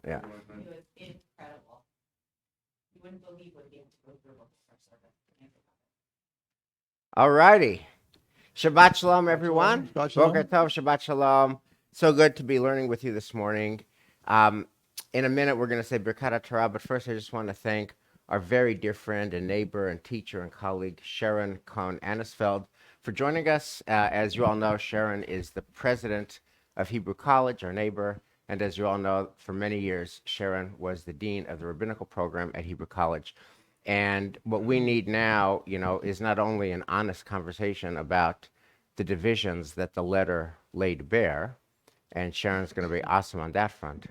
Yeah. It was incredible. You wouldn't believe what you have to go through before service. All righty. Shabbat Shalom, everyone. Shabbat Shalom. Boker Tov, Shabbat Shalom. So good to be learning with you this morning. In a minute, we're going to say Birkat Torah, but first I just want to thank our very dear friend and neighbor and teacher and colleague, Sharon Cohn-Anisfeld, for joining us. As you all know, Sharon is the president of Hebrew College, our neighbor, and as you all know, for many years, Sharon was the dean of the rabbinical program at Hebrew College. And what we need now, is not only an honest conversation about the divisions that the letter laid bare, and Sharon's going to be awesome on that front,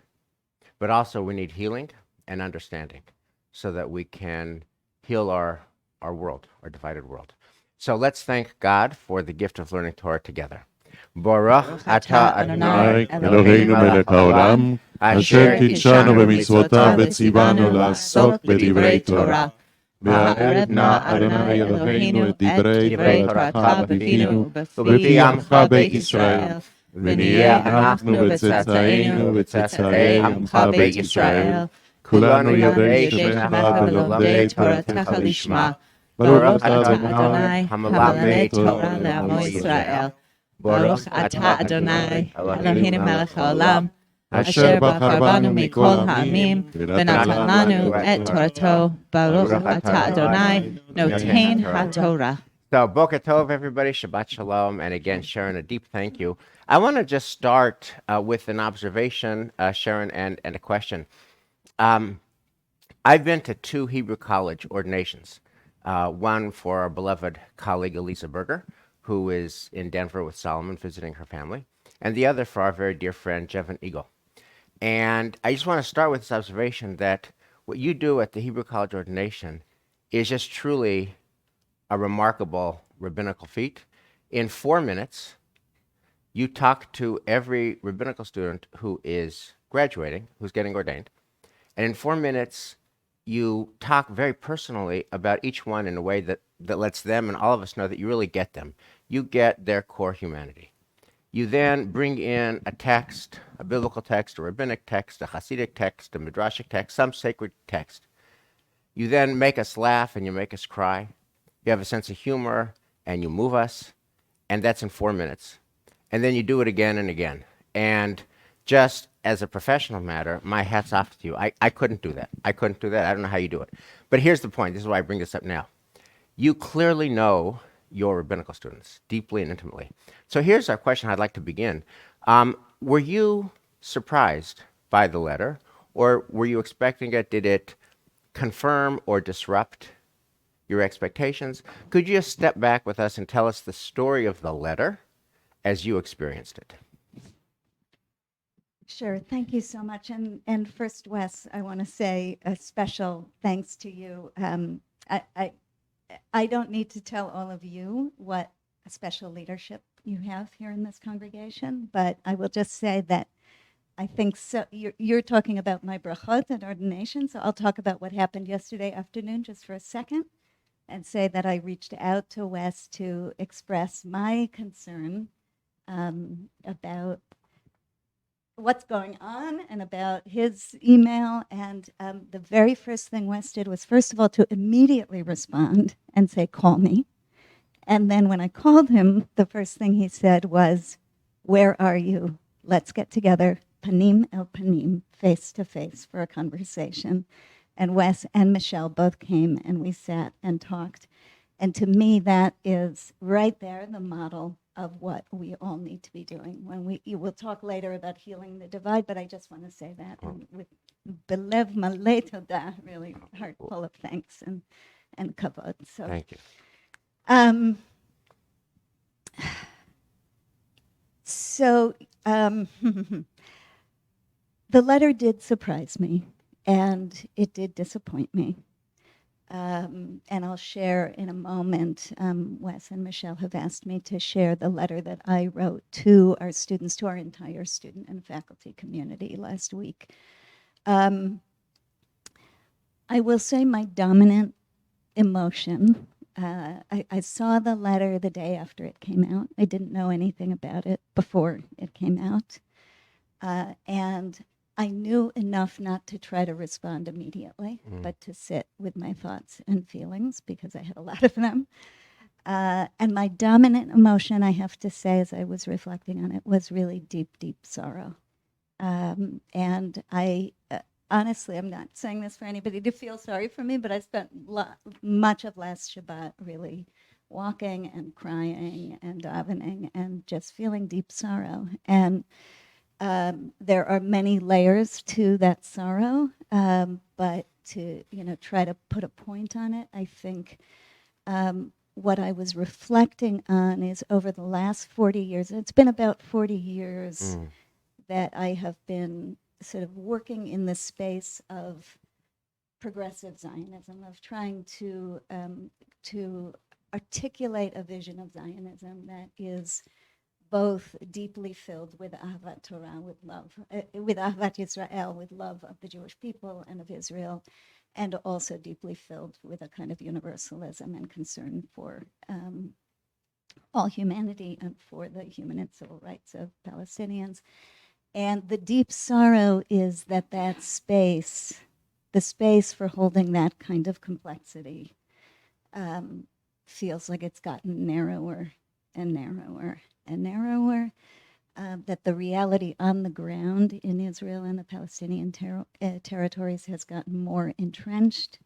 but also we need healing and understanding so that we can heal our world, our divided world. So let's thank God for the gift of learning Torah together. Baruch atah Adonai Eloheinu melech haolam, asher קידשנו במצוותיו וציוונו לעסוק בדברי תורה. והערב נא אדוני אלוהינו את דברי תורתך בפינו ובפי עמך בית ישראל. ונהיה אנחנו וצאצאינו וצאצאי עמך בית ישראל. כולנו יראי שמך ולומדי תורתך לשמה. ברוך אתה אדוני המלמד תורה לעמו ישראל. ברוך אתה אדוני אלוהינו מלך העולם, אשר בחר בנו מכל העמים ונתן לנו את תורתו. ברוך אתה אדוני נותן התורה. So, Boker Tov, everybody, Shabbat Shalom, and again, Sharon, a deep thank you. I want to just start with an observation, Sharon, and a question. I've been to 2 Hebrew College ordinations, one for our beloved colleague Elisa Berger, who is in Denver with Solomon visiting her family, and the other for our very dear friend Jevon Eagle. And I just want to start with this observation that what you do at the Hebrew College ordination is just truly a remarkable rabbinical feat. In 4 minutes, you talk to every rabbinical student who is graduating, who's getting ordained, and in 4 minutes, you talk very personally about each one in a way that lets them and all of us know that you really get them. You get their core humanity. You then bring in a text, a biblical text, a rabbinic text, a Hasidic text, a Midrashic text, some sacred text. You then make us laugh and you make us cry. You have a sense of humor and you move us, and that's in 4 minutes. And then you do it again and again. And just as a professional matter, my hat's off to you. I couldn't do that. I don't know how you do it. But here's the point. This is why I bring this up now. You clearly know your rabbinical students deeply and intimately. So here's our question I'd like to begin. Were you surprised by the letter, or were you expecting it? Did it confirm or disrupt your expectations? Could you just step back with us and tell us the story of the letter as you experienced it? Sure. Thank you so much. And first, Wes, I want to say a special thanks to you. I don't need to tell all of you what a special leadership you have here in this congregation, but I will just say that I think so. You're talking about my brachot and ordination, so I'll talk about what happened yesterday afternoon just for a second and say that I reached out to Wes to express my concern about what's going on and about his email. And the very first thing Wes did was, first of all, to immediately respond and say, call me. And then when I called him, the first thing he said was, where are you? Let's get together, panim el panim, face to face for a conversation. And Wes and Michelle both came and we sat and talked. And to me, that is right there, the model of what we all need to be doing. You will talk later about healing the divide, but I just want to say that with belev malei toda, really heart full of thanks and kavod. So, Thank you. The letter did surprise me, and it did disappoint me. And I'll share in a moment. Wes and Michelle have asked me to share the letter that I wrote to our students, to our entire student and faculty community last week. I will say my dominant emotion, I saw the letter the day after it came out. I didn't know anything about it before it came out. And I knew enough not to try to respond immediately, but to sit with my thoughts and feelings because I had a lot of them. And my dominant emotion, I have to say, as I was reflecting on it, was really deep, deep sorrow. And I honestly, I'm not saying this for anybody to feel sorry for me, but I spent much of last Shabbat really walking and crying and davening and just feeling deep sorrow. And there are many layers to that sorrow, but to try to put a point on it, I think what I was reflecting on is over the last 40 years. It's been about 40 years that I have been sort of working in the space of progressive Zionism, of trying to articulate a vision of Zionism that is both deeply filled with Ahavat Torah, with love, with Ahavat Yisrael, with love of the Jewish people and of Israel, and also deeply filled with a kind of universalism and concern for all humanity and for the human and civil rights of Palestinians. And the deep sorrow is that that space, the space for holding that kind of complexity, feels like it's gotten narrower and narrower and narrower. That the reality on the ground in Israel and the Palestinian territories has gotten more entrenched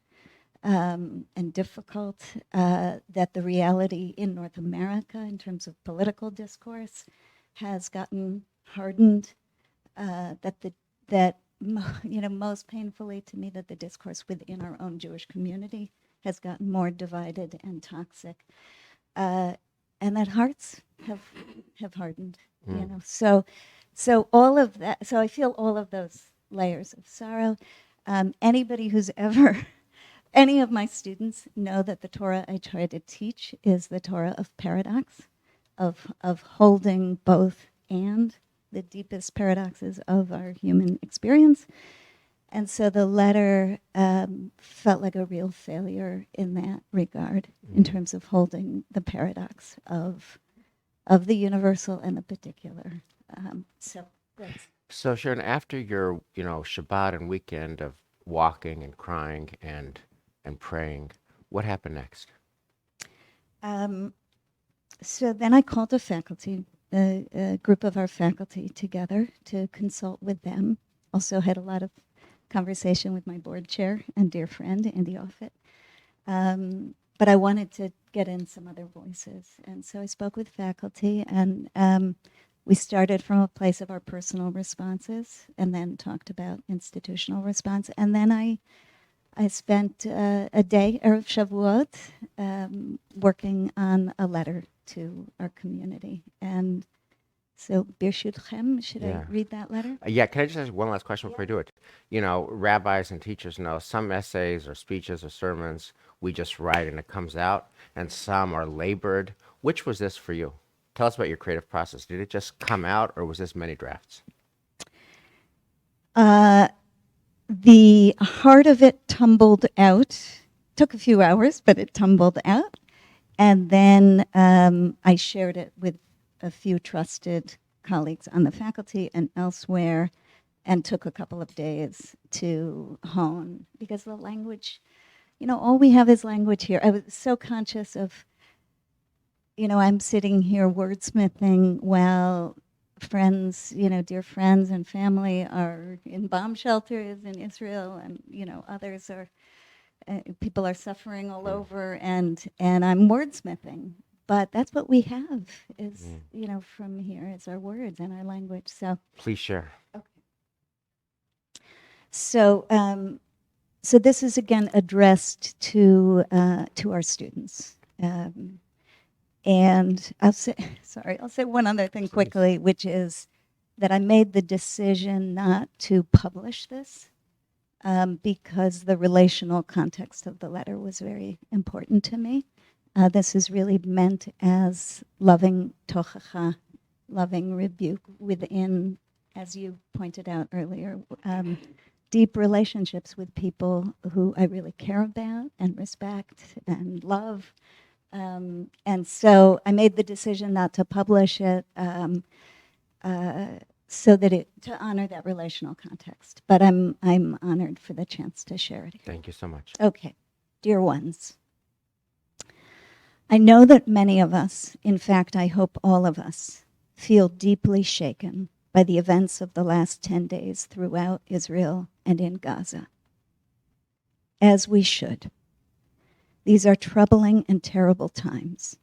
and difficult. That the reality in North America, in terms of political discourse, has gotten hardened. Most painfully to me, that the discourse within our own Jewish community has gotten more divided and toxic, and that hearts have hardened. So all of that. So I feel all of those layers of sorrow. Anybody who's ever any of my students know that the Torah I try to teach is the Torah of paradox, of holding both and the deepest paradoxes of our human experience. And so the letter felt like a real failure in that regard, in terms of holding the paradox of the universal and the particular. So that's So Sharon, after your, Shabbat and weekend of walking and crying and praying, what happened next? So then I called a group of our faculty together to consult with them. Also had a lot of conversation with my board chair and dear friend, Andy Offit. But I wanted to get in some other voices. And so I spoke with faculty, and we started from a place of our personal responses and then talked about institutional response. And then I spent a day, Erev Shavuot, working on a letter to our community. And so, Birshutchem, should I read that letter? Yeah, can I just ask one last question before I do it? Rabbis and teachers know some essays or speeches or sermons we just write and it comes out, and some are labored. Which was this for you? Tell us about your creative process. Did it just come out, or was this many drafts? The heart of it tumbled out. Took a few hours, but it tumbled out. And then I shared it with a few trusted colleagues on the faculty and elsewhere, and took a couple of days to hone, because the language, all we have is language here. I was so conscious of, I'm sitting here wordsmithing while friends, dear friends and family are in bomb shelters in Israel, and, others are, people are suffering all over, and I'm wordsmithing. But that's what we have is, from here is our words and our language. So Please share. okay. So this is again addressed to our students. And I'll say one other thing quickly, which is that I made the decision not to publish this because the relational context of the letter was very important to me. This is really meant as loving tochacha, loving rebuke within, as you pointed out earlier, deep relationships with people who I really care about and respect and love. And so I made the decision not to publish it. so that to honor that relational context. But I'm honored for the chance to share it. Thank you so much. Okay, dear ones, I know that many of us, in fact, I hope all of us, feel deeply shaken by the events of the last 10 days throughout Israel and in Gaza. As we should. These are troubling and terrible times.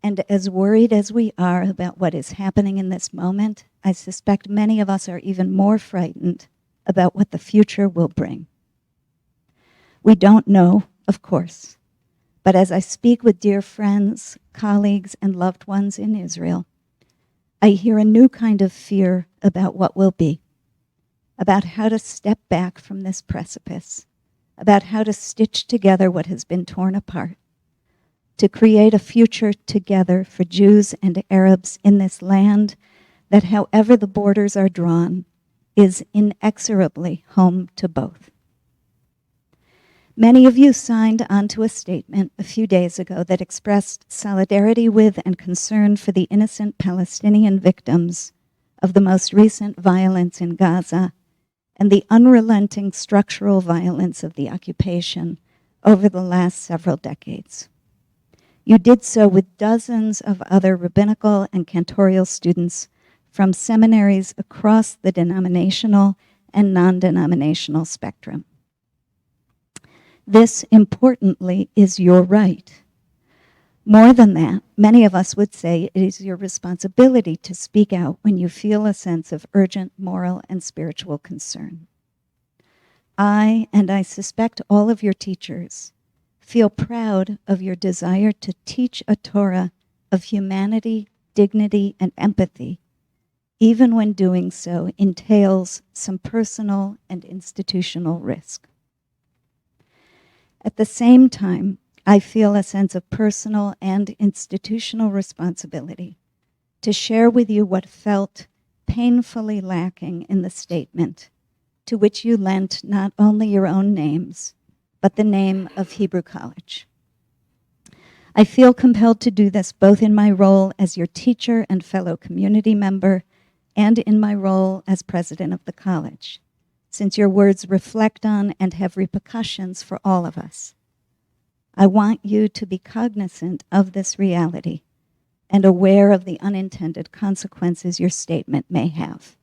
And as worried as we are about what is happening in this moment, I suspect many of us are even more frightened about what the future will bring. We don't know, of course, but as I speak with dear friends, colleagues, and loved ones in Israel, I hear a new kind of fear about what will be, about how to step back from this precipice, about how to stitch together what has been torn apart, to create a future together for Jews and Arabs in this land that, however the borders are drawn, is inexorably home to both. Many of you signed onto a statement a few days ago that expressed solidarity with and concern for the innocent Palestinian victims of the most recent violence in Gaza and the unrelenting structural violence of the occupation over the last several decades. You did so with dozens of other rabbinical and cantorial students from seminaries across the denominational and non-denominational spectrum. This, importantly, is your right. More than that, many of us would say it is your responsibility to speak out when you feel a sense of urgent moral and spiritual concern. And I suspect all of your teachers, feel proud of your desire to teach a Torah of humanity, dignity, and empathy, even when doing so entails some personal and institutional risk. At the same time, I feel a sense of personal and institutional responsibility to share with you what felt painfully lacking in the statement, to which you lent not only your own names, but the name of Hebrew College. I feel compelled to do this both in my role as your teacher and fellow community member and in my role as president of the college, since your words reflect on and have repercussions for all of us. I want you to be cognizant of this reality and aware of the unintended consequences your statement may have.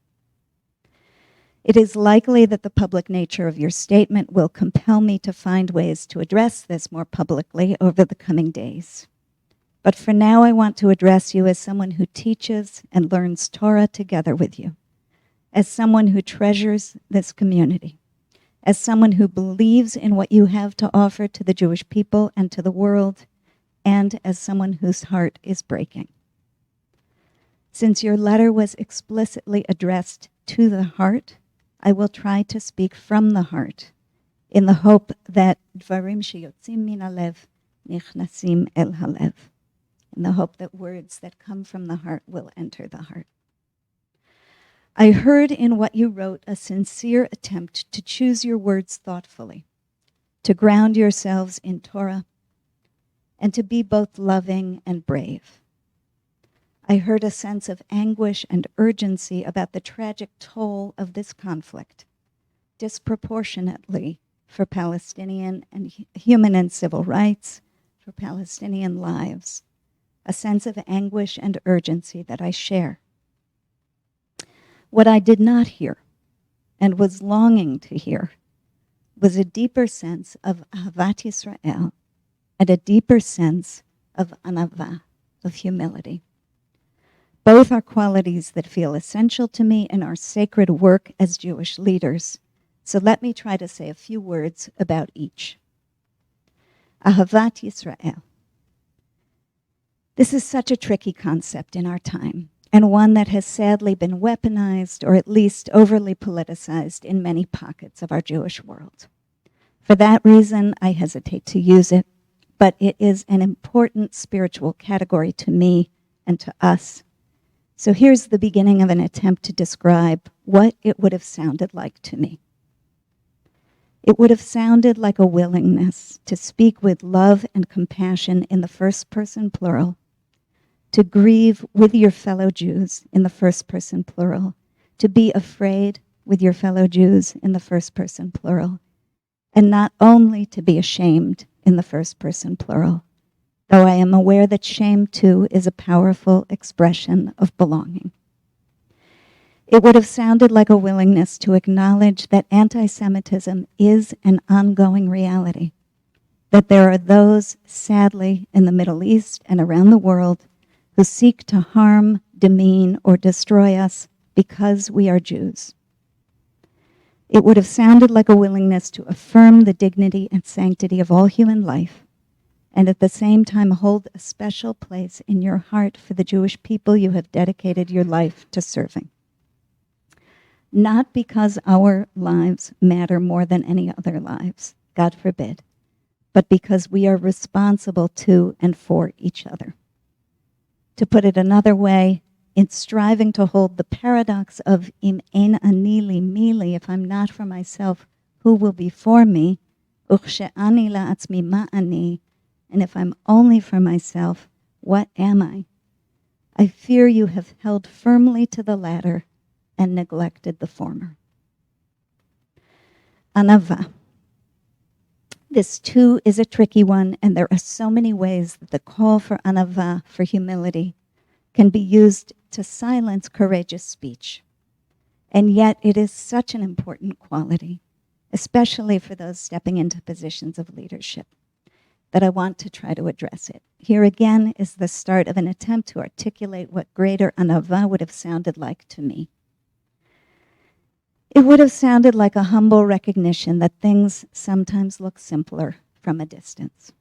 It is likely that the public nature of your statement will compel me to find ways to address this more publicly over the coming days. But for now, I want to address you as someone who teaches and learns Torah together with you, as someone who treasures this community, as someone who believes in what you have to offer to the Jewish people and to the world, and as someone whose heart is breaking. Since your letter was explicitly addressed to the heart, I will try to speak from the heart in the hope that dvarim sheyotzim min halev nichnasim el halev, in the hope that words that come from the heart will enter the heart. I heard in what you wrote a sincere attempt to choose your words thoughtfully, to ground yourselves in Torah, and to be both loving and brave. I heard a sense of anguish and urgency about the tragic toll of this conflict, disproportionately for Palestinian and human and civil rights, for Palestinian lives, a sense of anguish and urgency that I share. What I did not hear, and was longing to hear, was a deeper sense of Ahavat Yisrael and a deeper sense of anava, of humility. Both are qualities that feel essential to me in our sacred work as Jewish leaders. So let me try to say a few words about each. Ahavat Yisrael. This is such a tricky concept in our time, and one that has sadly been weaponized or at least overly politicized in many pockets of our Jewish world. For that reason, I hesitate to use it, but it is an important spiritual category to me and to us. So here's the beginning of an attempt to describe what it would have sounded like to me. It would have sounded like a willingness to speak with love and compassion in the first person plural, to grieve with your fellow Jews in the first person plural, to be afraid with your fellow Jews in the first person plural, and not only to be ashamed in the first person plural, though I am aware that shame too is a powerful expression of belonging. It would have sounded like a willingness to acknowledge that anti-Semitism is an ongoing reality, that there are those, sadly, in the Middle East and around the world who seek to harm, demean, or destroy us because we are Jews. It would have sounded like a willingness to affirm the dignity and sanctity of all human life, and at the same time hold a special place in your heart for the Jewish people you have dedicated your life to serving. Not because our lives matter more than any other lives, God forbid, but because we are responsible to and for each other. To put it another way, in striving to hold the paradox of im ein ani li mili, if I'm not for myself, who will be for me? Uchshe'ani la'atzmi ma'ani, and if I'm only for myself, what am I? I fear you have held firmly to the latter and neglected the former. Anava. This too is a tricky one, and there are so many ways that the call for anava, for humility, can be used to silence courageous speech. And yet it is such an important quality, especially for those stepping into positions of leadership, that I want to try to address it. Here again is the start of an attempt to articulate what greater anava would have sounded like to me. It would have sounded like a humble recognition that things sometimes look simpler from a distance.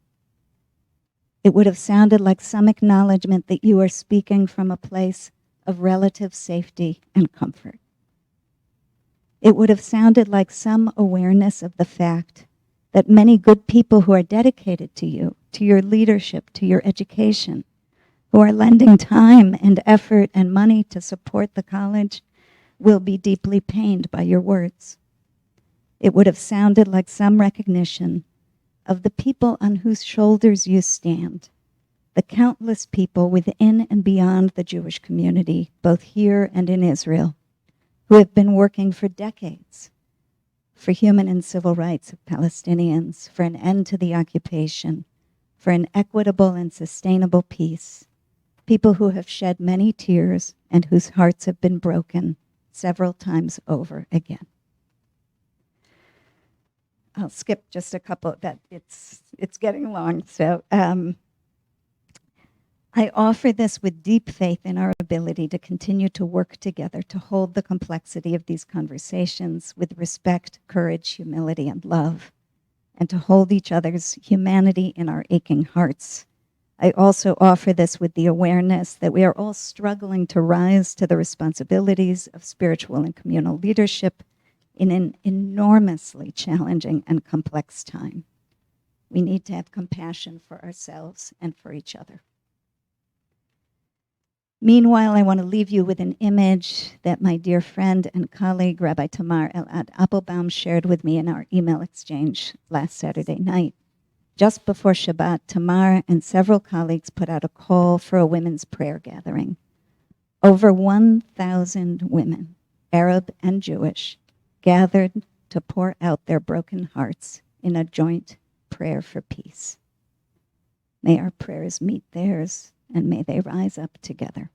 It would have sounded like some acknowledgement that you are speaking from a place of relative safety and comfort. It would have sounded like some awareness of the fact that many good people who are dedicated to you, to your leadership, to your education, who are lending time and effort and money to support the college, will be deeply pained by your words. It would have sounded like some recognition of the people on whose shoulders you stand, the countless people within and beyond the Jewish community, both here and in Israel, who have been working for decades for human and civil rights of Palestinians, for an end to the occupation, for an equitable and sustainable peace, people who have shed many tears and whose hearts have been broken several times over again. I'll skip just a couple that it's getting long. So I offer this with deep faith in our ability to continue to work together to hold the complexity of these conversations with respect, courage, humility, and love, and to hold each other's humanity in our aching hearts. I also offer this with the awareness that we are all struggling to rise to the responsibilities of spiritual and communal leadership in an enormously challenging and complex time. We need to have compassion for ourselves and for each other. Meanwhile, I want to leave you with an image that my dear friend and colleague, Rabbi Tamar Elad Applebaum, shared with me in our email exchange last Saturday night. Just before Shabbat, Tamar and several colleagues put out a call for a women's prayer gathering. Over 1,000 women, Arab and Jewish, gathered to pour out their broken hearts in a joint prayer for peace. May our prayers meet theirs, and may they rise up together.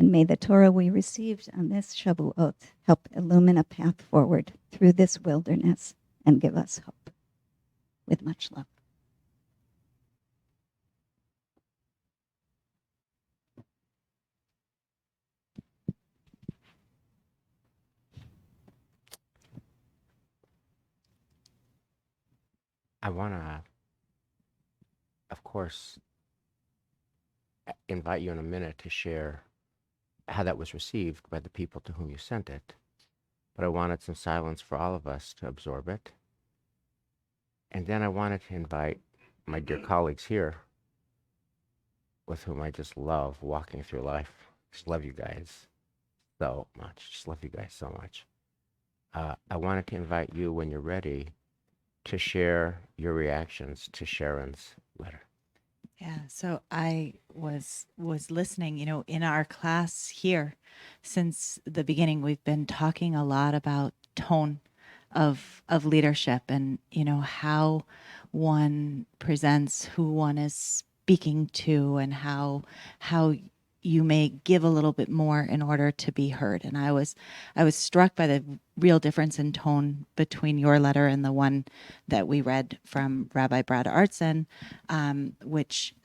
And may the Torah we received on this Shavuot help illumine a path forward through this wilderness and give us hope. With much love. I want to, of course, invite you in a minute to share how that was received by the people to whom you sent it. But I wanted some silence for all of us to absorb it. And then I wanted to invite my dear colleagues here, with whom I just love walking through life. Just love you guys so much. Just love you guys so much. I wanted to invite you, when you're ready, to share your reactions to Sharon's letter. Yeah, so I was listening, in our class here since the beginning we've been talking a lot about tone of leadership and how one presents who one is speaking to and how you may give a little bit more in order to be heard. And I was struck by the real difference in tone between your letter and the one that we read from Rabbi Brad Artson, which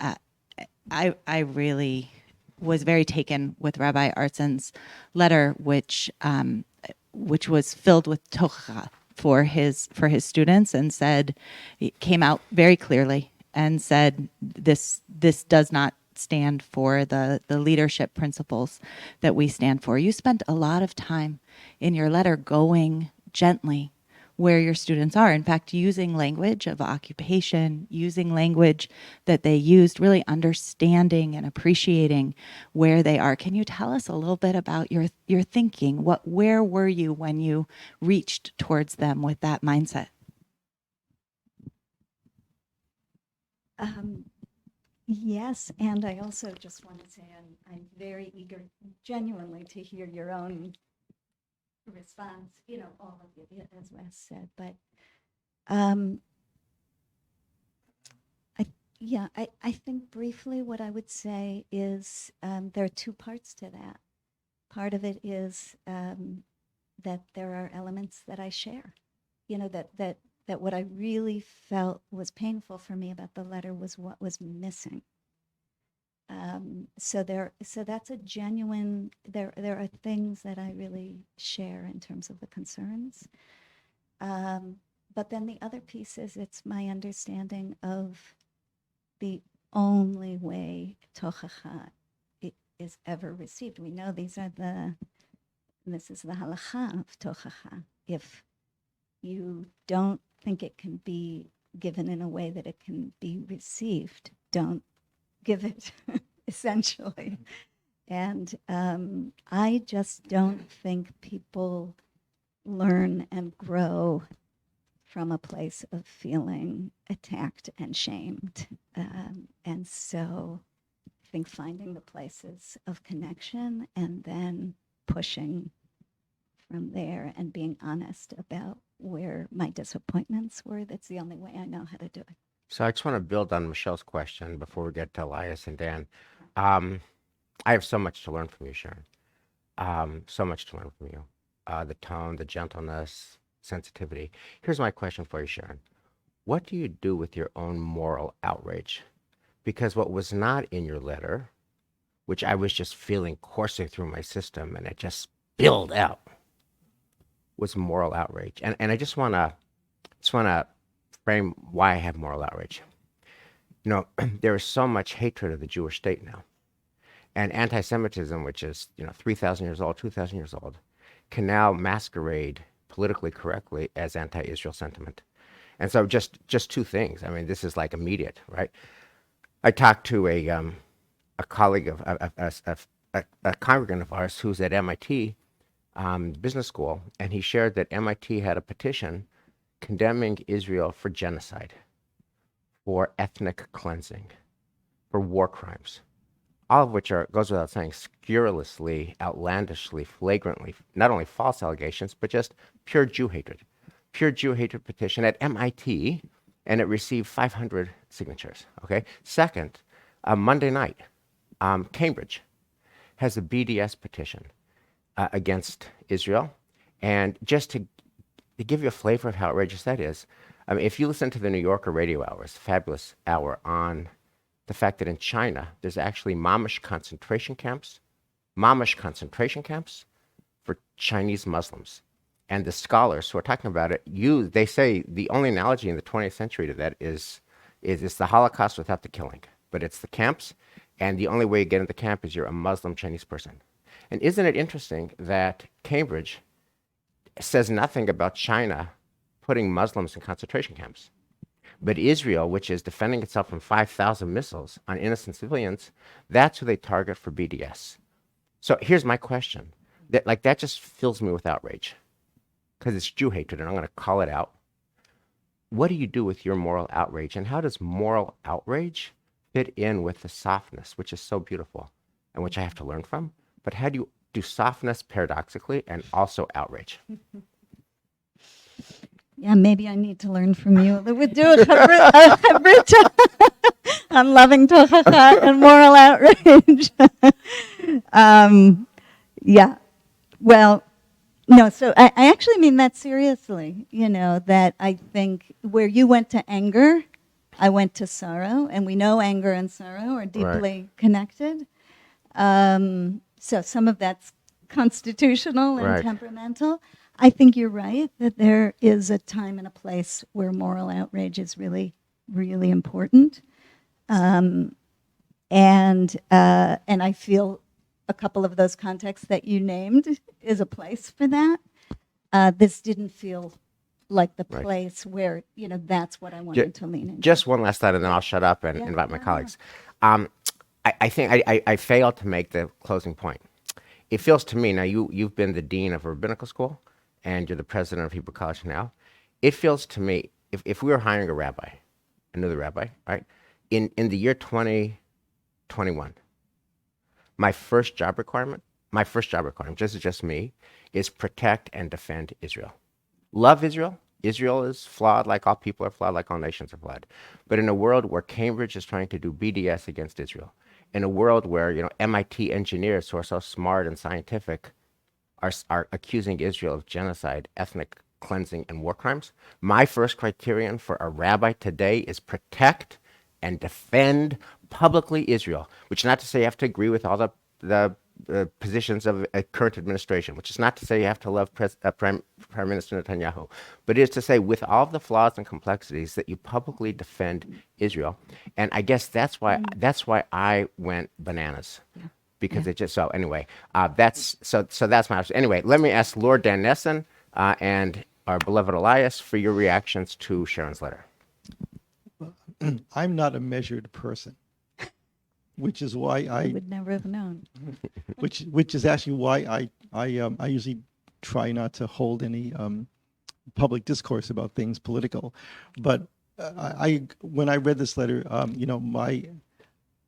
I really was very taken with Rabbi Artson's letter, which was filled with tochacha for his students, and said, it came out very clearly and said this does not stand for the leadership principles that we stand for. You spent a lot of time in your letter going gently where your students are. In fact, using language of occupation, using language that they used, really understanding and appreciating where they are. Can you tell us a little bit about your thinking? Where were you when you reached towards them with that mindset? Yes, and I also just want to say I'm very eager, genuinely, to hear your own response. All of it, as Wes said, but I think briefly what I would say is there are two parts to that. Part of it is that there are elements that I share. That what I really felt was painful for me about the letter was what was missing. So that's a genuine. There are things that I really share in terms of the concerns. But then the other piece is it's my understanding of the only way tochacha is ever received. We know this is the halacha of tochacha. If you don't think it can be given in a way that it can be received, don't give it, essentially. And I just don't think people learn and grow from a place of feeling attacked and shamed. And so I think finding the places of connection and then pushing from there and being honest about where my disappointments were, that's the only way I know how to do it. So I just want to build on Michelle's question before we get to Elias and Dan. I have so much to learn from you, Sharon. So much to learn from you. The tone, the gentleness, sensitivity. Here's my question for you, Sharon. What do you do with your own moral outrage? Because what was not in your letter, which I was just feeling coursing through my system and it just spilled out, was moral outrage. And I just want to frame why I have moral outrage. There is so much hatred of the Jewish state now. And anti-Semitism, which is 3,000 years old, 2,000 years old, can now masquerade politically correctly as anti-Israel sentiment. And so just two things. I mean, this is like immediate, right? I talked to a colleague of a congregant of ours who's at MIT business school, and he shared that MIT had a petition condemning Israel for genocide, for ethnic cleansing, for war crimes, all of which goes without saying, scurrilously, outlandishly, flagrantly, not only false allegations, but just pure Jew hatred petition at MIT, and it received 500 signatures, okay? Second, Monday night, Cambridge has a BDS petition against Israel, and just to give you a flavor of how outrageous that is, I mean, if you listen to the New Yorker radio hours, fabulous hour on the fact that in China, there's actually mamish concentration camps for Chinese Muslims. And the scholars who are talking about it, they say the only analogy in the 20th century to that is it's the Holocaust without the killing. But it's the camps, and the only way you get into the camp is you're a Muslim Chinese person. And isn't it interesting that Cambridge says nothing about China putting Muslims in concentration camps? But Israel, which is defending itself from 5,000 missiles on innocent civilians, that's who they target for BDS. So here's my question. That just fills me with outrage, because it's Jew hatred, and I'm going to call it out. What do you do with your moral outrage, and how does moral outrage fit in with the softness, which is so beautiful and which I have to learn from? But how do you do softness paradoxically and also outrage? Yeah, maybe I need to learn from you. We do a chavruta on loving tochacha and moral outrage. Yeah, well, no, so I actually mean that seriously, that I think where you went to anger, I went to sorrow, and we know anger and sorrow are deeply connected. So some of that's constitutional and Right. temperamental. I think you're right that there is a time and a place where moral outrage is really, really important. And I feel a couple of those contexts that you named is a place for that. This didn't feel like the Right. place where, that's what I wanted to lean into. Just one last thought, and then I'll shut up and Yeah, invite my no, no. colleagues. I think I failed to make the closing point. It feels to me, now you've been the dean of a rabbinical school, and you're the president of Hebrew College now. It feels to me, if we were hiring a rabbi, another rabbi, right, in the year 2021, my first job requirement, just me, is protect and defend Israel. Love Israel. Israel is flawed like all people are flawed, like all nations are flawed. But in a world where Cambridge is trying to do BDS against Israel, in a world where MIT engineers who are so smart and scientific are accusing Israel of genocide, ethnic cleansing, and war crimes, my first criterion for a rabbi today is protect and defend publicly Israel, which is not to say you have to agree with all the positions of a current administration, which is not to say you have to love Prime Minister Netanyahu, but it is to say with all the flaws and complexities that you publicly defend Israel. And I guess that's why I went bananas. Because it just so anyway that's my anyway. Let me ask Lord Dan Nessen and our beloved Elias for your reactions to Sharon's letter. I'm not a measured person, which is why I would never have known. which is actually why I usually try not to hold any public discourse about things political. But when I read this letter,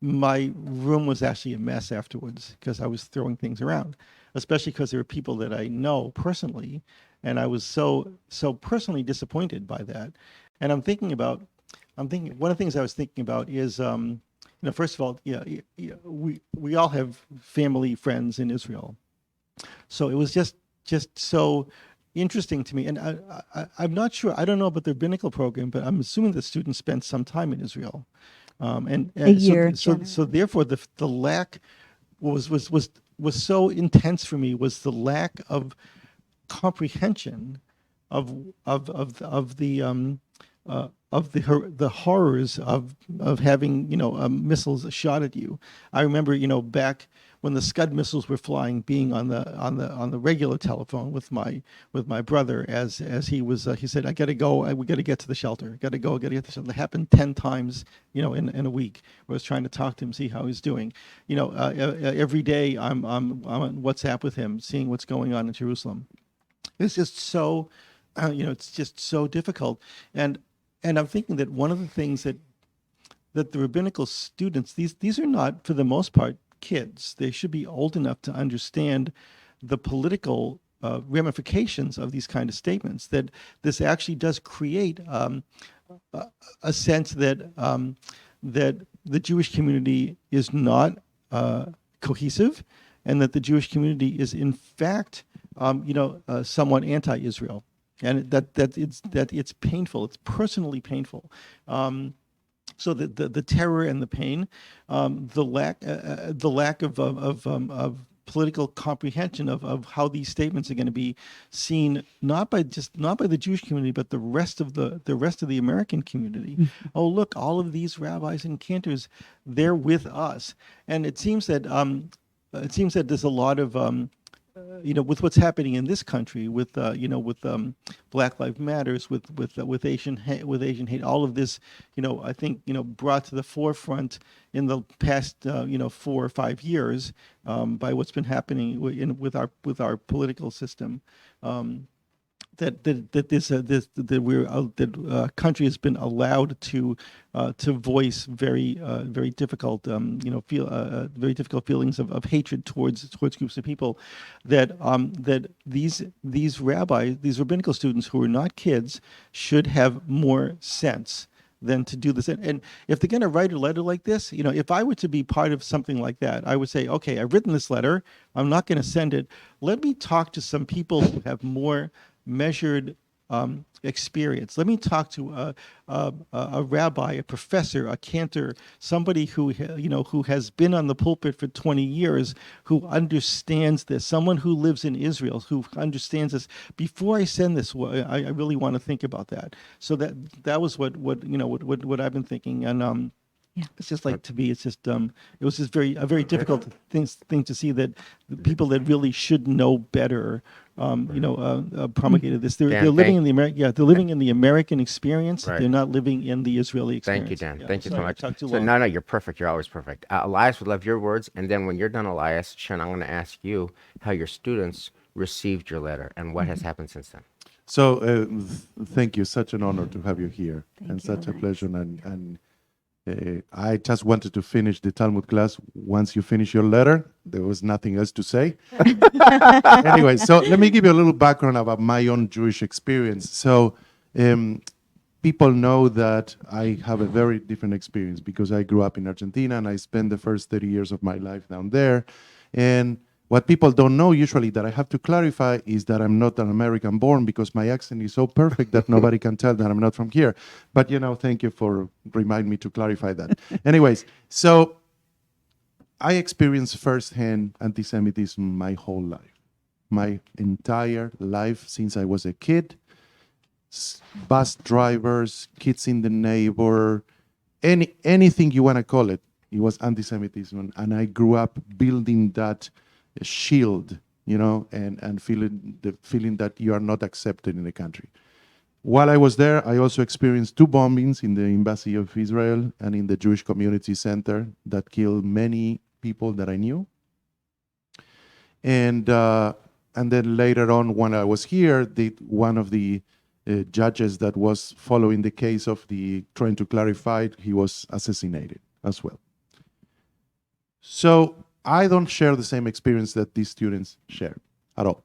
my room was actually a mess afterwards because I was throwing things around, especially because there were people that I know personally, and I was so personally disappointed by that. And I'm thinking one of the things I was thinking about is, first of all, we all have family, friends in Israel, so it was just so interesting to me. And I'm not sure, I don't know about the rabbinical program, but I'm assuming the students spent some time in Israel. And A year, so therefore the lack was so intense for me, was the lack of comprehension of the horrors of having missiles shot at you. I remember back when the Scud missiles were flying, being on the regular telephone with my brother as he was he said, I got to go, we got to get to the shelter, got to get to the shelter. It happened 10 times in a week. I was trying to talk to him, see how he's doing. Every day I'm on WhatsApp with him, seeing what's going on in Jerusalem. It's just so it's just so difficult. And I'm thinking that one of the things that the rabbinical students, these are not, for the most part, kids. They should be old enough to understand the political ramifications of these kind of statements, that this actually does create a sense that that the Jewish community is not cohesive, and that the Jewish community is in fact somewhat anti-Israel. And that it's painful. It's personally painful. So the terror and the pain, the lack of political comprehension of how these statements are going to be seen, not by the Jewish community, but the rest of the American community. Oh, look, all of these rabbis and cantors, they're with us, and it seems that there's a lot of with what's happening in this country, with Black Lives Matters, with Asian hate, all of this, I think brought to the forefront in the past 4 or 5 years by what's been happening with our political system. that country has been allowed to voice very difficult very difficult feelings of hatred towards groups of people, that these rabbis, these rabbinical students who are not kids, should have more sense than to do this. And if they're going to write a letter like this, if I were to be part of something like that, I would say, okay, I've written this letter. I'm not going to send it. Let me talk to some people who have more measured experience. Let me talk to a rabbi, a professor, a cantor, somebody who who has been on the pulpit for 20 years, who understands this, someone who lives in Israel, who understands this. Before I send this, I really want to think about that. So that was what I've been thinking, and it's just like, to me, it's just it was just a very difficult thing to see, that the people that really should know better promulgated this. They're Dan, living in the they're living in the American experience. Right. They're not living in the Israeli experience. Thank you, Dan. Yeah, Thank you so sorry, I much. talked too So long. no, you're perfect. You're always perfect. Elias would love your words, and then when you're done, Elias, Shen, I'm going to ask you how your students received your letter and what has happened since then. So thank you. Such an honor to have you here, and you, such a Elias. pleasure. And I just wanted to finish the Talmud class. Once you finish your letter, there was nothing else to say. Anyway, so let me give you a little background about my own Jewish experience. So people know that I have a very different experience because I grew up in Argentina and I spent the first 30 years of my life down there. And what people don't know usually that I have to clarify is that I'm not an American born, because my accent is so perfect that nobody can tell that I'm not from here. But, thank you for reminding me to clarify that. Anyways, so I experienced firsthand anti-Semitism my whole life, my entire life since I was a kid. Bus drivers, kids in the neighbor, anything you want to call it, it was anti-Semitism. And I grew up building that shield, and feeling that you are not accepted in the country. While I was there, I also experienced 2 bombings in the Embassy of Israel and in the Jewish Community Center that killed many people that I knew. And then later on, when I was here, one of the judges that was following the case of trying to clarify it, he was assassinated as well. So I don't share the same experience that these students share at all.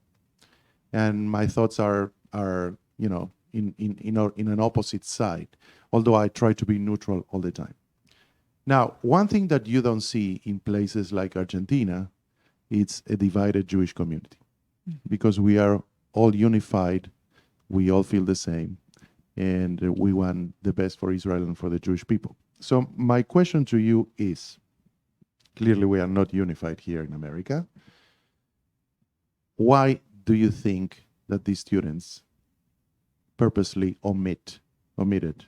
And my thoughts are in an opposite side, although I try to be neutral all the time. Now, one thing that you don't see in places like Argentina, it's a divided Jewish community, because we are all unified, we all feel the same, and we want the best for Israel and for the Jewish people. So my question to you is, clearly we are not unified here in America. Why do you think that these students purposely omitted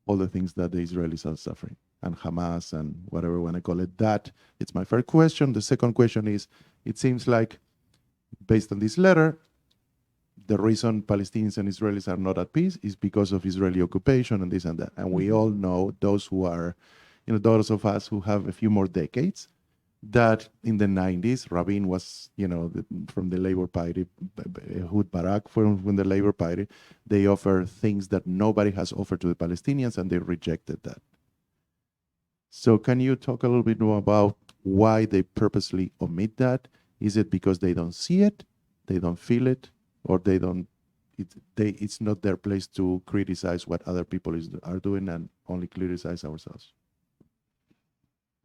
all the things that the Israelis are suffering, and Hamas and whatever you want to call it? That it's my first question. The second question is, it seems like, based on this letter, the reason Palestinians and Israelis are not at peace is because of Israeli occupation and this and that. And we all know, those who are, those of us who have a few more decades, that in the 90s, Rabin was, from the Labor Party, Ehud Barak from the Labor Party, they offer things that nobody has offered to the Palestinians, and they rejected that. So can you talk a little bit more about why they purposely omit that? Is it because they don't see it, they don't feel it, or it's not their place to criticize what other people are doing and only criticize ourselves?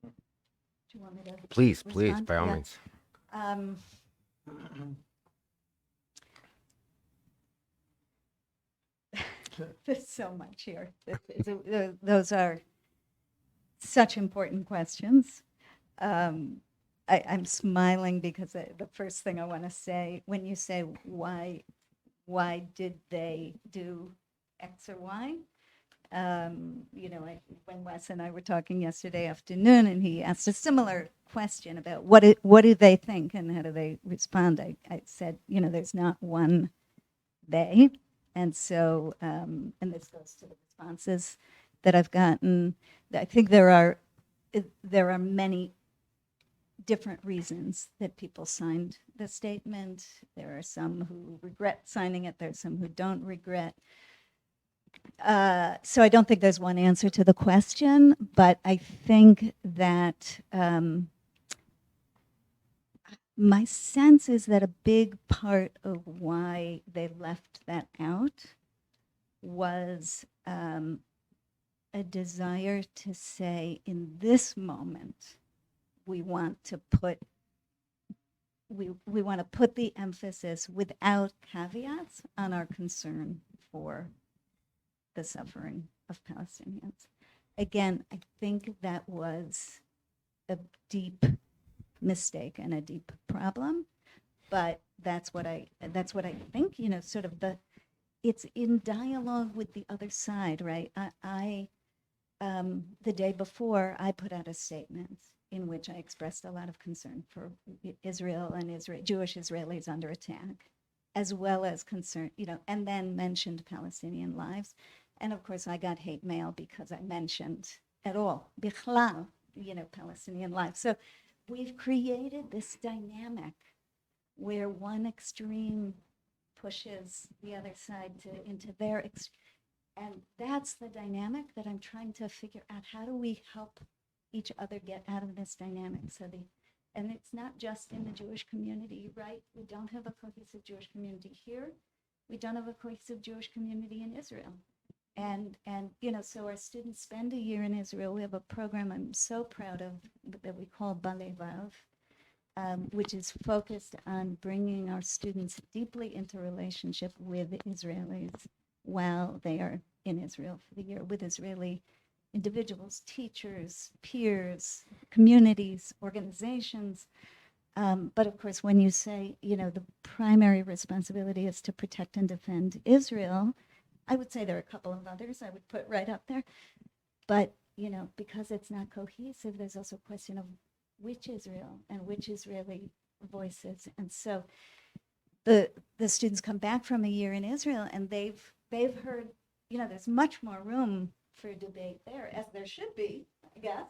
Do you want me to Please, respond? by all Yeah. means. There's so much here. Those are such important questions. I'm smiling because the first thing I want to say, when you say why did they do X or Y? When Wes and I were talking yesterday afternoon, and he asked a similar question about what do they think and how do they respond, I said, there's not one they. And so, and this goes to the responses that I've gotten. I think there are many different reasons that people signed the statement. There are some who regret signing it. There's some who don't regret. So I don't think there's one answer to the question, but I think that my sense is that a big part of why they left that out was a desire to say, in this moment, we want to put the emphasis without caveats on our concern for the suffering of Palestinians. Again, I think that was a deep mistake and a deep problem, but that's what I think. Sort of it's in dialogue with the other side, right? I the day before, I put out a statement in which I expressed a lot of concern for Israel and Jewish Israelis under attack, as well as concern, and then mentioned Palestinian lives. And of course, I got hate mail because I mentioned at all, bichlal, Palestinian lives. So we've created this dynamic where one extreme pushes the other side into their and that's the dynamic that I'm trying to figure out. How do we help each other get out of this dynamic? And it's not just in the Jewish community, right? We don't have a cohesive Jewish community here. We don't have a cohesive Jewish community in Israel. And so our students spend a year in Israel. We have a program I'm so proud of that we call Balevav, which is focused on bringing our students deeply into relationship with Israelis while they are in Israel for the year, with Israeli individuals, teachers, peers, communities, organizations. But of course, when you say, the primary responsibility is to protect and defend Israel, I would say there are a couple of others I would put right up there. But, because it's not cohesive, there's also a question of which Israel and which Israeli voices. And so the students come back from a year in Israel and they've heard, there's much more room for debate there, as there should be, I guess,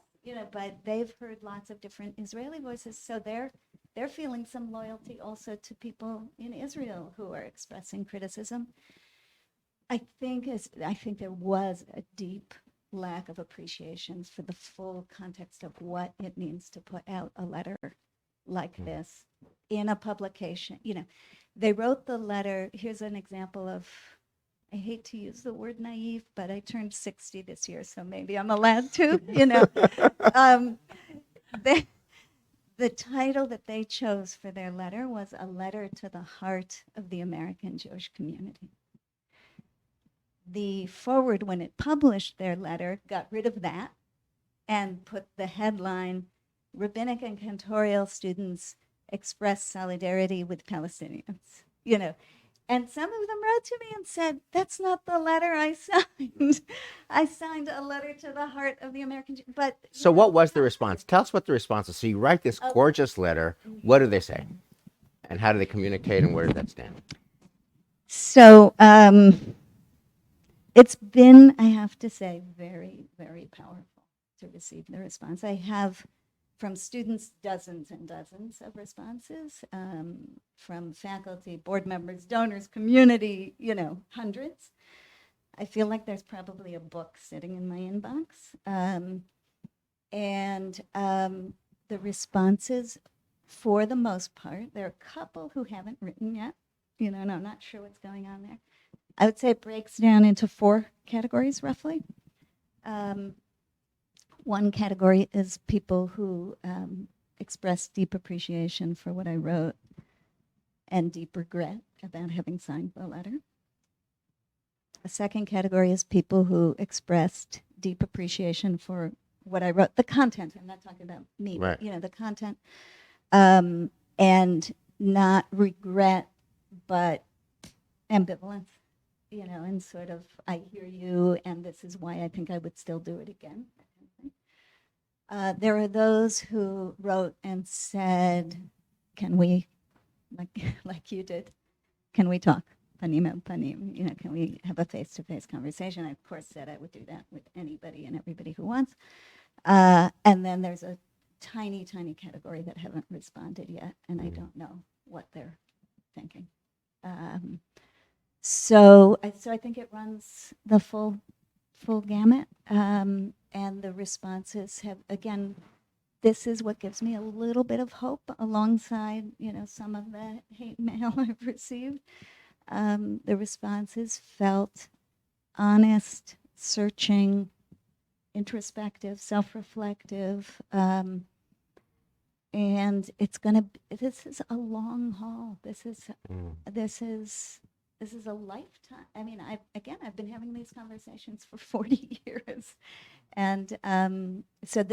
but they've heard lots of different Israeli voices. So they're feeling some loyalty also to people in Israel who are expressing criticism. I think there was a deep lack of appreciation for the full context of what it means to put out a letter like this in a publication. They wrote the letter. Here's an example of, I hate to use the word naive, but I turned 60 this year, so maybe I'm allowed to, The title that they chose for their letter was A Letter to the Heart of the American Jewish Community. The Forward, when it published their letter, got rid of that and put the headline, Rabbinic and Cantorial Students Express Solidarity with Palestinians, And some of them wrote to me and said, that's not the letter I signed. I signed a letter to the heart of the American Jew. But So what was the response? Tell us what the response is. So you write this gorgeous letter. What do they say? And how do they communicate, and where does that stand? So it's been, I have to say, very, very powerful to receive the response. I have from students dozens and dozens of responses, from faculty, board members, donors, community, hundreds. I feel like there's probably a book sitting in my inbox. The responses, for the most part, there are a couple who haven't written yet, and I'm not sure what's going on there. I would say it breaks down into 4 categories, roughly. One category is people who express deep appreciation for what I wrote and deep regret about having signed the letter. A second category is people who expressed deep appreciation for what I wrote, the content. I'm not talking about me, Right. But, the content, and not regret, but ambivalence. And sort of, I hear you, and this is why I think I would still do it again. There are those who wrote and said, can we, like you did, can we talk? Panim el panim, can we have a face-to-face conversation? I, of course, said I would do that with anybody and everybody who wants. And then there's a tiny, tiny category that haven't responded yet, and I don't know what they're thinking. So I think it runs the full gamut, and the responses have, again, this is what gives me a little bit of hope alongside, some of the hate mail I've received. The responses felt honest, searching, introspective, self-reflective, and this is a long haul. This is a lifetime. I mean, I've been having these conversations for 40 years. And so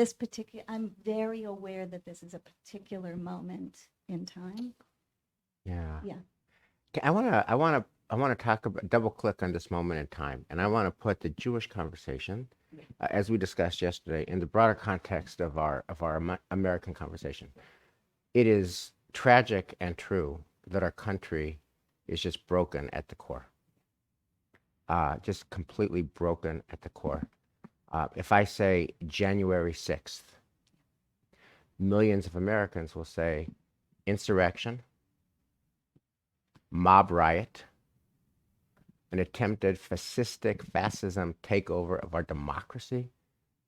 I'm very aware that this is a particular moment in time. Yeah. Yeah. Okay, I want to talk about, double click on this moment in time, and I want to put the Jewish conversation, as we discussed yesterday, in the broader context of our American conversation. It is tragic and true that our country is just broken at the core, just completely broken at the core. If I say January 6th, millions of Americans will say insurrection, mob riot, an attempted fascism takeover of our democracy,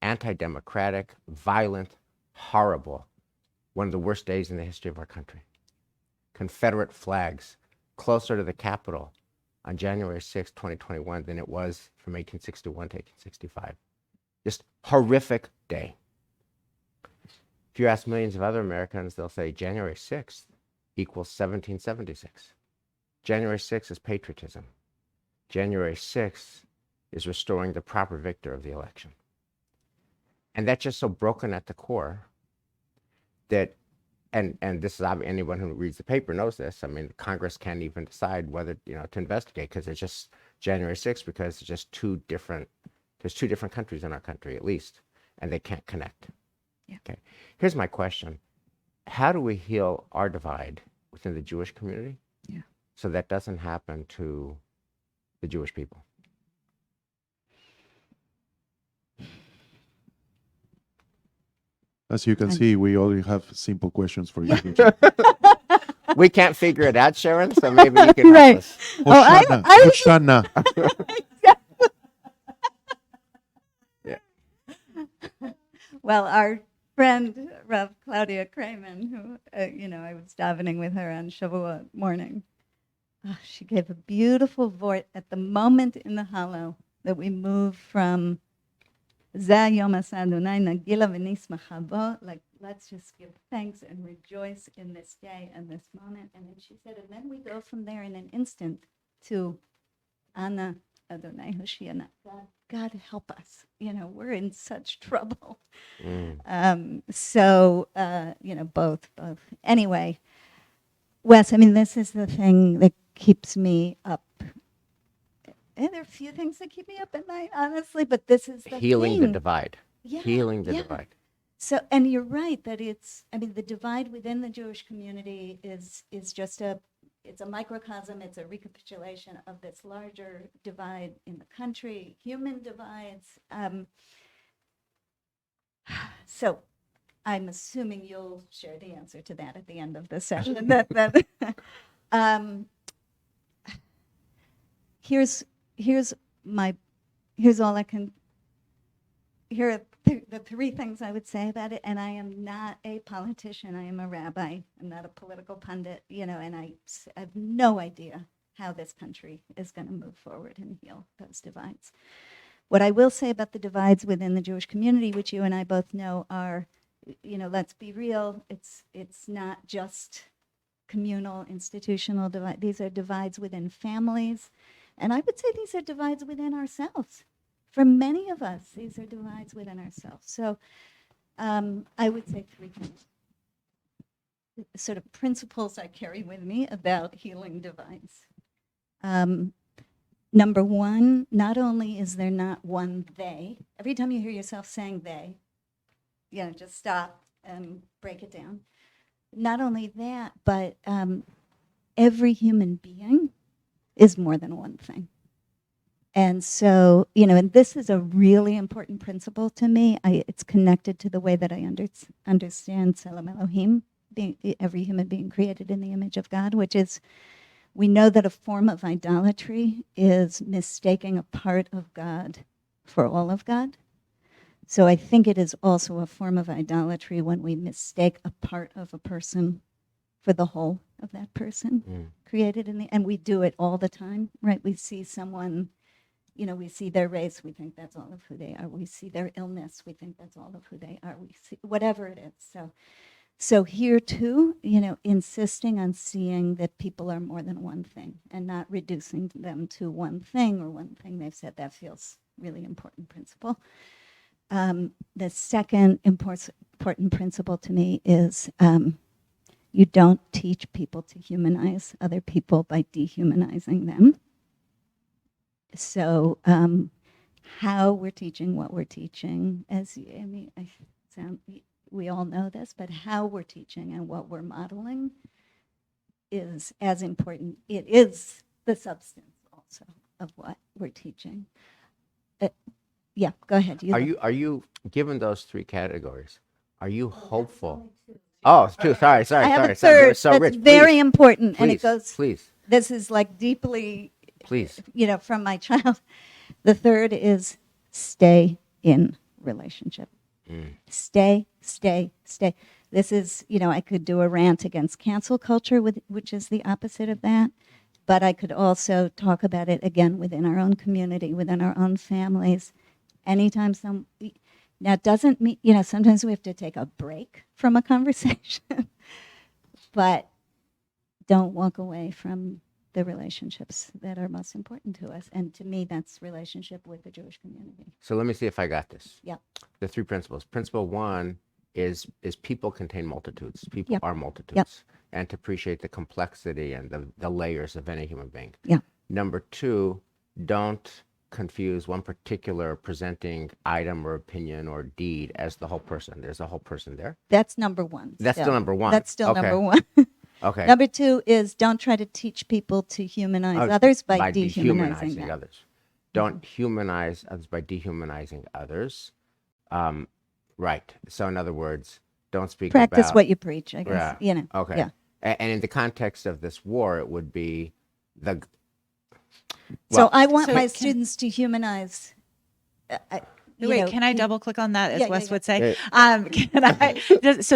anti-democratic, violent, horrible, one of the worst days in the history of our country. Confederate flags closer to the Capitol on January 6, 2021 than it was from 1861 to 1865. Just horrific day. If you ask millions of other Americans, they'll say January 6th equals 1776. January 6th is patriotism. January 6th is restoring the proper victor of the election. And that's just so broken at the core that, and this is obvious, anyone who reads the paper knows this. I mean, Congress can't even decide whether, to investigate, because it's just January 6th, because it's just there's two different countries in our country, at least, and they can't connect. Yeah. Okay. Here's my question. How do we heal our divide within the Jewish community? Yeah. So that doesn't happen to the Jewish people? As you can see, we only have simple questions for you. We can't figure it out, Sharon, so maybe you can help Right. us. Hoshana, Hoshana. Well, our friend Rav Claudia Kramen, who I was davening with her on Shavuot morning, she gave a beautiful vort at the moment in the hollow that we move from Zeh Yom Aseh Adonai Nagila v'nismacha bo, like, let's just give thanks and rejoice in this day and this moment. And then she said, and then we go from there in an instant to Ana Adonai Hoshiana. God help us. We're in such trouble. So, both. Anyway, Wes, I mean, this is the thing that keeps me up. And there are a few things that keep me up at night, honestly, but this is the Healing thing. the divide. Yeah, Healing the yeah. divide. So, and you're right that the divide within the Jewish community is just it's a microcosm, it's a recapitulation of this larger divide in the country, human divides. So I'm assuming you'll share the answer to that at the end of the session. Here's all I can. Here are the three things I would say about it, and I am not a politician. I am a rabbi. I'm not a political pundit, and I have no idea how this country is going to move forward and heal those divides. What I will say about the divides within the Jewish community, which you and I both know are, let's be real, it's not just communal, institutional divide. These are divides within families, and I would say these are divides within ourselves. For many of us, these are divides within ourselves. So I would say three things, sort of principles I carry with me about healing divides. Number one, not only is there not one they, every time you hear yourself saying they, just stop and break it down. Not only that, but every human being is more than one thing. And so, and this is a really important principle to me. It's connected to the way that I understand Tselem Elohim, every human being created in the image of God, which is, we know that a form of idolatry is mistaking a part of God for all of God. So I think it is also a form of idolatry when we mistake a part of a person for the whole of that person created and we do it all the time, right? We see someone, we see their race, we think that's all of who they are. We see their illness, we think that's all of who they are. We see whatever it is. So here too, insisting on seeing that people are more than one thing and not reducing them to one thing or one thing they've said, that feels really important principle. The second important principle to me is you don't teach people to humanize other people by dehumanizing them. So how we're teaching what we're teaching, we all know this, but how we're teaching and what we're modeling is as important. It is the substance also of what we're teaching. Yeah, go ahead. Are you given those three categories? Are you hopeful? Oh, it's two. Sorry. I have a So third so that's rich. very Please, important, and it please, goes. please, This is like deeply, please. from my child. The third is stay in relationship. Stay. This is, I could do a rant against cancel culture, which is the opposite of that. But I could also talk about it again within our own community, within our own families. Anytime now it doesn't mean, sometimes we have to take a break from a conversation, but don't walk away from the relationships that are most important to us. And to me, that's relationship with the Jewish community. So let me see if I got this. Yep. The three principles. Principle one is people contain multitudes. People Yep. are multitudes. Yep. And to appreciate the complexity and the layers of any human being. Yeah. Number two, don't confuse one particular presenting item or opinion or deed as the whole person. There's a whole person there. That's number one. That's still number one. That's still Okay. number one. Okay. Number two is don't try to teach people to humanize others by dehumanizing them. others. Don't humanize others by dehumanizing others. Right. So in other words, don't speak Practice about what you preach, I guess. Okay. Yeah. And in the context of this war, it would be So I want So my can- students to humanize. Can I double click on that, as Yeah, Wes yeah. would say?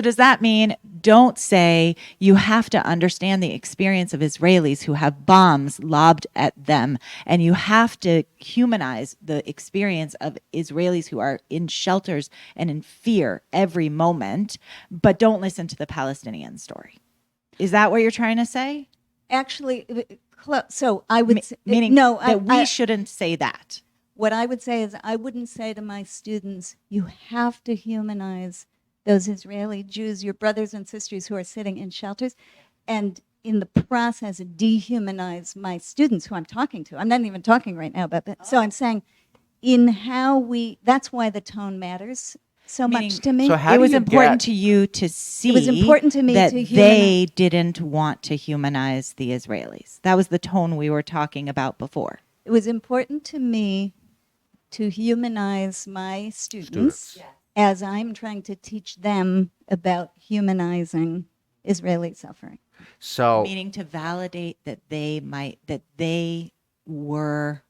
Does that mean don't say you have to understand the experience of Israelis who have bombs lobbed at them, and you have to humanize the experience of Israelis who are in shelters and in fear every moment, but don't listen to the Palestinian story? Is that what you're trying to say? Actually, so I would say, Meaning no, that we I, shouldn't say that. what I would say is I wouldn't say to my students, you have to humanize those Israeli Jews, your brothers and sisters who are sitting in shelters, and in the process dehumanize my students who I'm talking to. I'm not even talking right now about that. So I'm saying in how that's why the tone matters so Meaning- much to me. So how It do was you important get- to you to see It was important to me that to they didn't want to humanize the Israelis. That was the tone we were talking about before. It was important to me to humanize my students as I'm trying to teach them about humanizing Israeli suffering. So Meaning to validate that they were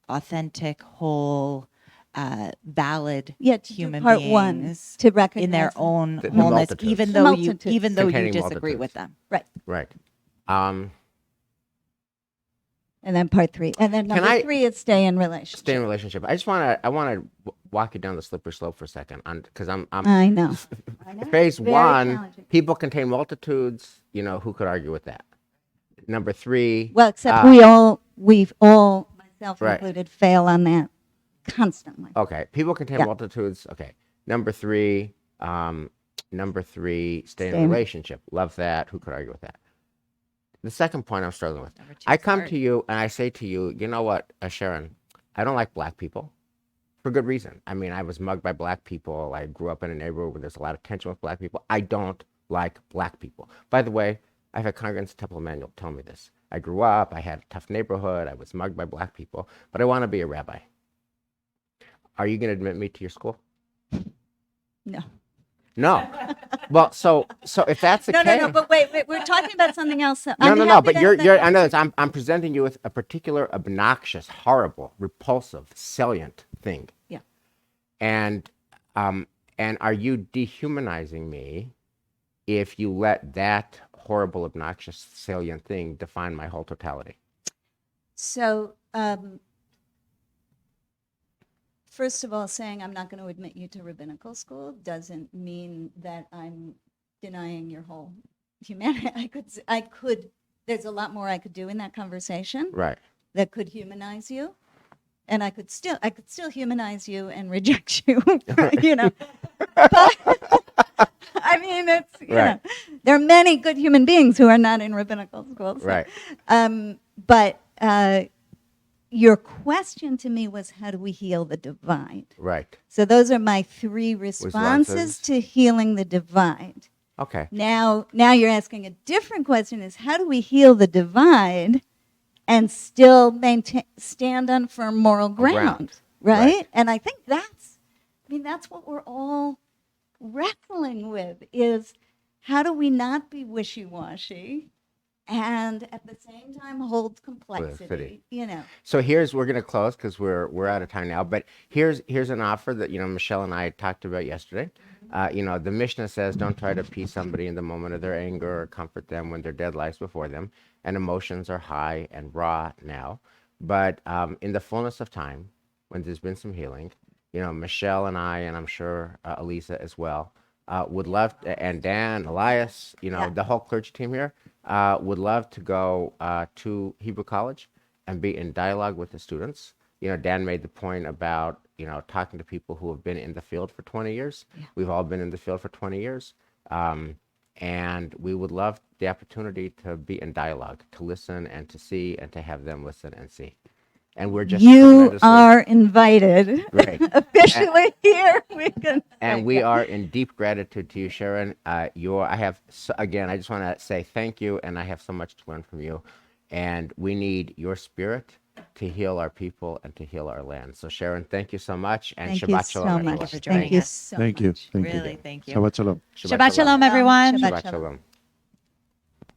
authentic, whole, valid Yeah, to do human part beings one, to recognize in their them. own The wholeness, multitudes. even The though multitudes. you Containing disagree multitudes. with them. Right. right. And then part three. And then number I- three is stay in relationship. Stay in a relationship. I want to walk you down the slippery slope for a second, because I'm I know. I know. phase Very one. challenging. People contain multitudes. Who could argue with that? Number three. Well, except we've all, myself Right. included, fail on that constantly. Okay, people contain Yeah. multitudes. Okay, number three. Stay in a Stay in- relationship. Love that. Who could argue with that? The second point I'm struggling with. Number two I is come hard. to you and I say to you, you know what, Sharon, I don't like black people for good reason. I mean, I was mugged by black people. I grew up in a neighborhood where there's a lot of tension with black people. I don't like black people. By the way, I've had congregants at Temple Emmanuel tell me this. I grew up, I had a tough neighborhood, I was mugged by black people, but I want to be a rabbi. Are you going to admit me to your school? No. No. Well, so if that's the No, case. but wait, we're talking about something else. No, I'm no, happy but to you're, have you're, that I know this. I'm presenting you with a particular obnoxious, horrible, repulsive, salient thing. Yeah. And are you dehumanizing me if you let that horrible, obnoxious, salient thing define my whole totality? So, first of all, saying I'm not going to admit you to rabbinical school doesn't mean that I'm denying your whole humanity. I could, there's a lot more I could do in that conversation Right. that could humanize you. And I could still humanize you and reject you, you know. But, I mean, it's, you Right. know, there are many good human beings who are not in rabbinical schools. Right. But your question to me was, how do we heal the divide? Right. So those are my three responses to healing the divide. Okay. Now you're asking a different question: is how do we heal the divide and still stand on firm moral ground, right? And I think that's what we're all wrestling with: is how do we not be wishy-washy and at the same time hold complexity, you know. So we're going to close because we're out of time now. But here's an offer that Michelle and I talked about yesterday. The Mishnah says, don't try to appease somebody in the moment of their anger or comfort them when their dead lies before them, and emotions are high and raw now. But in the fullness of time, when there's been some healing, Michelle and I, and I'm sure Elisa as well, would love and Dan, Elias, the whole clergy team here. Would love to go to Hebrew College and be in dialogue with the students. Dan made the point about, talking to people who have been in the field for 20 years. Yeah. We've all been in the field for 20 years. And we would love the opportunity to be in dialogue, to listen and to see and to have them listen and see. And we're just you are invited. Great. Officially here. We are in deep gratitude to you, Sharon. I just want to say thank you, and I have so much to learn from you. And we need your spirit to heal our people and to heal our land. So, Sharon, thank you so much, and Shabbat Shalom. Thank you so much. Really, thank you. Shabbat Shalom. Shabbat Shalom, everyone. Shabbat Shalom.